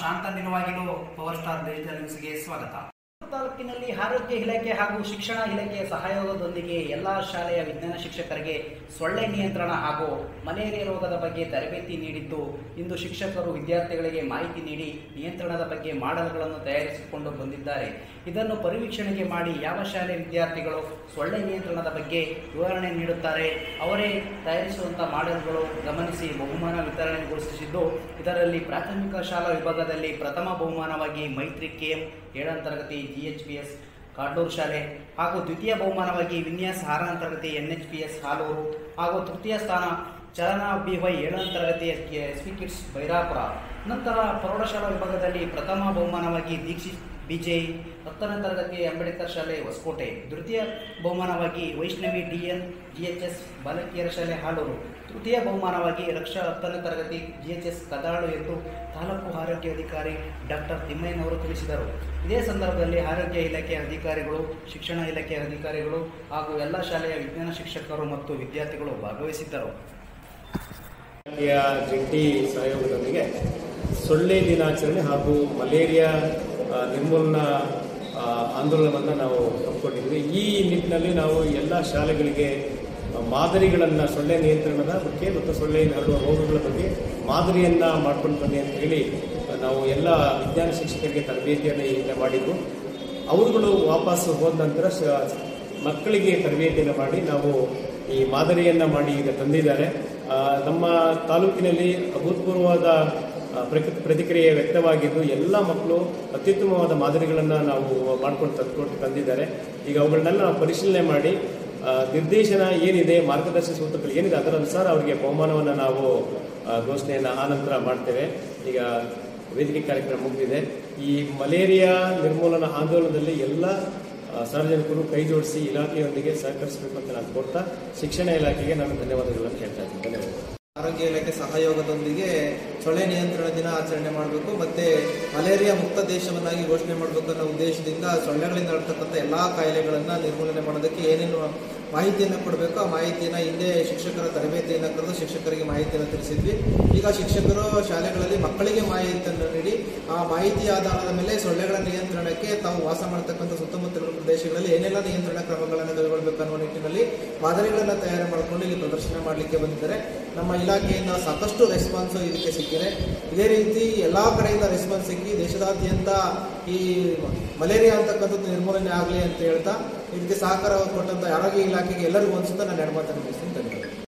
ಶಾಂತ ನಿಲುವಾಗಿಲು power star digital ನ್ಯೂಸ್ಗೆ ಸ್ವಾಗತ. ತಾಲೂಕಿನಲ್ಲಿ ಆರೋಗ್ಯ ಇಲಾಖೆ ಹಾಗೂ ಶಿಕ್ಷಣ ಇಲಾಖೆಯ ಸಹಯೋಗದೊಂದಿಗೆ ಎಲ್ಲಾ ಶಾಲೆಯ ವಿಜ್ಞಾನ ಶಿಕ್ಷಕರಿಗೆ ಸೊಳ್ಳೆ ನಿಯಂತ್ರಣ ಹಾಗೂ ಮಲೇರಿಯಾ ರೋಗದ ಬಗ್ಗೆ ತರಬೇತಿ ನೀಡಿದ್ದು, ಇಂದು ಶಿಕ್ಷಕರು ವಿದ್ಯಾರ್ಥಿಗಳಿಗೆ ಮಾಹಿತಿ ನೀಡಿ ನಿಯಂತ್ರಣದ ಬಗ್ಗೆ ಮಾಡೆಲ್ಗಳನ್ನು ತಯಾರಿಸಿಕೊಂಡು ಬಂದಿದ್ದಾರೆ. ಇದನ್ನು ಪರಿವೀಕ್ಷಣೆಗೆ ಮಾಡಿ ಯಾವ ಶಾಲೆ ವಿದ್ಯಾರ್ಥಿಗಳು ಸೊಳ್ಳೆ ನಿಯಂತ್ರಣದ ಬಗ್ಗೆ ವಿವರಣೆ ನೀಡುತ್ತಾರೆ, ಅವರೇ ತಯಾರಿಸುವಂಥ ಮಾಡೆಲ್ಗಳು ಗಮನಿಸಿ ಬಹುಮಾನ ವಿತರಣೆಗೊಳಿಸಿದ್ದು, ಇದರಲ್ಲಿ ಪ್ರಾಥಮಿಕ ಶಾಲಾ ವಿಭಾಗದಲ್ಲಿ ಪ್ರಥಮ ಬಹುಮಾನವಾಗಿ ಮೈತ್ರಿ KM 7ನೇ ತರಗತಿ GHPS ಕಾಡ್ಲೂರು ಶಾಲೆ ಹಾಗೂ ದ್ವಿತೀಯ ಬಹುಮಾನವಾಗಿ ವಿನ್ಯಾಸ್ 6ನೇ ತರಗತಿ NHPS ಹಾಲೂರು ಹಾಗೂ ತೃತೀಯ ಸ್ಥಾನ ಚಲನಾ BY 7ನೇ ತರಗತಿ SP ಕಿಡ್ಸ್ ಬೈರಾಪುರ. ನಂತರ ಪ್ರೌಢಶಾಲಾ ವಿಭಾಗದಲ್ಲಿ ಪ್ರಥಮ ಬಹುಮಾನವಾಗಿ ದೀಕ್ಷಿತ್ BJ 10ನೇ ತರಗತಿ ಅಂಬೇಡ್ಕರ್ ಶಾಲೆ ಹೊಸಕೋಟೆ, ದ್ವಿತೀಯ ಬಹುಮಾನವಾಗಿ ವೈಷ್ಣವಿ DN GHS ಬಾಲಕಿಯರ ಶಾಲೆ ಹಾಲೂರು, ತೃತೀಯ ಬಹುಮಾನವಾಗಿ ರಕ್ಷಾ 10ನೇ ತರಗತಿ GHS ಕದಾಳು ಎಂದು ತಾಲೂಕು ಆರೋಗ್ಯ ಅಧಿಕಾರಿ ಡಾಕ್ಟರ್ ತಿಮ್ಮಯ್ಯನವರು ತಿಳಿಸಿದರು. ಇದೇ ಸಂದರ್ಭದಲ್ಲಿ ಆರೋಗ್ಯ ಇಲಾಖೆಯ ಅಧಿಕಾರಿಗಳು, ಶಿಕ್ಷಣ ಇಲಾಖೆಯ ಅಧಿಕಾರಿಗಳು ಹಾಗೂ ಎಲ್ಲ ಶಾಲೆಯ ವಿಜ್ಞಾನ ಶಿಕ್ಷಕರು ಮತ್ತು ವಿದ್ಯಾರ್ಥಿಗಳು ಭಾಗವಹಿಸಿದ್ದರು. ಜಂಟಿ ಸಹಯೋಗದೊಂದಿಗೆ ಸೊಳ್ಳೆ ದಿನಾಚರಣೆ ಹಾಗೂ ಮಲೇರಿಯಾ ನಿರ್ಮೂಲನಾ ಆಂದೋಲನವನ್ನು ನಾವು ಹಮ್ಮಿಕೊಂಡಿದ್ವಿ. ಈ ನಿಟ್ಟಿನಲ್ಲಿ ನಾವು ಎಲ್ಲ ಶಾಲೆಗಳಿಗೆ ಮಾದರಿಗಳನ್ನು ಸೊಳ್ಳೆ ನಿಯಂತ್ರಣದ ಬಗ್ಗೆ ಮತ್ತು ಸೊಳ್ಳೆಯಿಂದ ಹರಡುವ ರೋಗಗಳ ಬಗ್ಗೆ ಮಾದರಿಯನ್ನು ಮಾಡ್ಕೊಂಡು ಬನ್ನಿ ಅಂತ ಹೇಳಿ ನಾವು ಎಲ್ಲ ವಿಜ್ಞಾನ ಶಿಕ್ಷಕರಿಗೆ ತರಬೇತಿಯನ್ನು ಈಗ ಮಾಡಿದ್ವು. ಅವರುಗಳು ವಾಪಸ್ಸು ಹೋದ ನಂತರ ಮಕ್ಕಳಿಗೆ ತರಬೇತಿಯನ್ನು ಮಾಡಿ ನಾವು ಈ ಮಾದರಿಯನ್ನು ಮಾಡಿ ಈಗ ತಂದಿದ್ದಾರೆ. ನಮ್ಮ ತಾಲೂಕಿನಲ್ಲಿ ಅಭೂತಪೂರ್ವವಾದ ಪ್ರತಿಕ್ರಿಯೆ ವ್ಯಕ್ತವಾಗಿದ್ದು, ಎಲ್ಲ ಮಕ್ಕಳು ಅತ್ಯುತ್ತಮವಾದ ಮಾದರಿಗಳನ್ನು ನಾವು ಮಾಡ್ಕೊಂಡು ತಂದಿದ್ದಾರೆ. ಈಗ ಅವುಗಳನ್ನೆಲ್ಲ ನಾವು ಪರಿಶೀಲನೆ ಮಾಡಿ ನಿರ್ದೇಶನ ಏನಿದೆ, ಮಾರ್ಗದರ್ಶಿ ಸೂತ್ರಗಳು ಏನಿದೆ ಅದರ ಅನುಸಾರ ಅವರಿಗೆ ಬಹುಮಾನವನ್ನು ನಾವು ಘೋಷಣೆಯನ್ನು ಆನಂತರ ಮಾಡ್ತೇವೆ. ಈಗ ವೇದಿಕೆ ಕಾರ್ಯಕ್ರಮ ಮುಗಿದಿದೆ. ಈ ಮಲೇರಿಯಾ ನಿರ್ಮೂಲನಾ ಆಂದೋಲನದಲ್ಲಿ ಎಲ್ಲ ಸಾರ್ವಜನಿಕರು ಕೈ ಜೋಡಿಸಿ ಇಲಾಖೆಯೊಂದಿಗೆ ಸಹಕರಿಸಬೇಕು ಅಂತ ನಾನು ಕೋರ್ತಾ ಶಿಕ್ಷಣ ಇಲಾಖೆಗೆ ನಾನು ಧನ್ಯವಾದಗಳನ್ನು ಹೇಳ್ತಾ ಇದ್ದೀನಿ. ಧನ್ಯವಾದ. ಆರೋಗ್ಯ ಇಲಾಖೆ ಸಹಯೋಗದೊಂದಿಗೆ ಸೊಳ್ಳೆ ನಿಯಂತ್ರಣ ದಿನ ಆಚರಣೆ ಮಾಡಬೇಕು, ಮತ್ತೆ ಮಲೇರಿಯಾ ಮುಕ್ತ ದೇಶವನ್ನಾಗಿ ಘೋಷಣೆ ಮಾಡಬೇಕು ಅನ್ನೋ ಉದ್ದೇಶದಿಂದ ಸೊಳ್ಳೆಗಳಿಂದ ಹರಡ್ತಕ್ಕಂಥ ಎಲ್ಲಾ ಕಾಯಿಲೆಗಳನ್ನು ನಿರ್ಮೂಲನೆ ಮಾಡೋದಕ್ಕೆ ಏನೇನು ಮಾಹಿತಿಯನ್ನು ಕೊಡಬೇಕು ಆ ಮಾಹಿತಿಯನ್ನು ಹಿಂದೆ ಶಿಕ್ಷಕರ ತರಬೇತಿಯನ್ನು ಕರೆದು ಶಿಕ್ಷಕರಿಗೆ ಮಾಹಿತಿಯನ್ನು ತಿಳಿಸಿದ್ವಿ. ಈಗ ಶಿಕ್ಷಕರು ಶಾಲೆಗಳಲ್ಲಿ ಮಕ್ಕಳಿಗೆ ಮಾಹಿತಿಯನ್ನು ನೀಡಿ ಆ ಮಾಹಿತಿ ಆಧಾರದ ಮೇಲೆ ಸೊಳ್ಳೆಗಳ ನಿಯಂತ್ರಣಕ್ಕೆ ತಾವು ವಾಸ ಮಾಡತಕ್ಕಂಥ ಸುತ್ತಮುತ್ತಲ ಪ್ರದೇಶಗಳಲ್ಲಿ ಏನೆಲ್ಲ ನಿಯಂತ್ರಣ ಕ್ರಮಗಳನ್ನು ಕೈಗೊಳ್ಳಬೇಕು ಅನ್ನುವ ನಿಟ್ಟಿನಲ್ಲಿ ಮಾದರಿಗಳನ್ನು ತಯಾರು ಮಾಡಿಕೊಂಡು ಇಲ್ಲಿ ಪ್ರದರ್ಶನ ಮಾಡಲಿಕ್ಕೆ ಬಂದಿದ್ದಾರೆ. ನಮ್ಮ ಇಲಾಖೆಯಿಂದ ಸಾಕಷ್ಟು ರೆಸ್ಪಾನ್ಸ್ ಇದಕ್ಕೆ ಸಿಕ್ಕಿದೆ. ಇದೇ ರೀತಿ ಎಲ್ಲಾ ಕಡೆಯಿಂದ ರೆಸ್ಪಾನ್ಸ್ ಸಿಕ್ಕಿ ದೇಶದಾದ್ಯಂತ ಈ ಮಲೇರಿಯಾ ಅಂತಕ್ಕಂಥದ್ದು ನಿರ್ಮೂಲನೆ ಆಗಲಿ ಅಂತ ಹೇಳ್ತಾ ಇದಕ್ಕೆ ಸಹಕಾರ ಕೊಟ್ಟಂತ ಆರೋಗ್ಯ ಇಲಾಖೆಗೆ ಎಲ್ಲರಿಗೂ ಅನ್ಸುತ್ತಾ ನಾನು ಎರಡು ಮಾತನ್ನು ಮುಗಿಸ್ತೀನಿ. ಧನ್ಯವಾದ.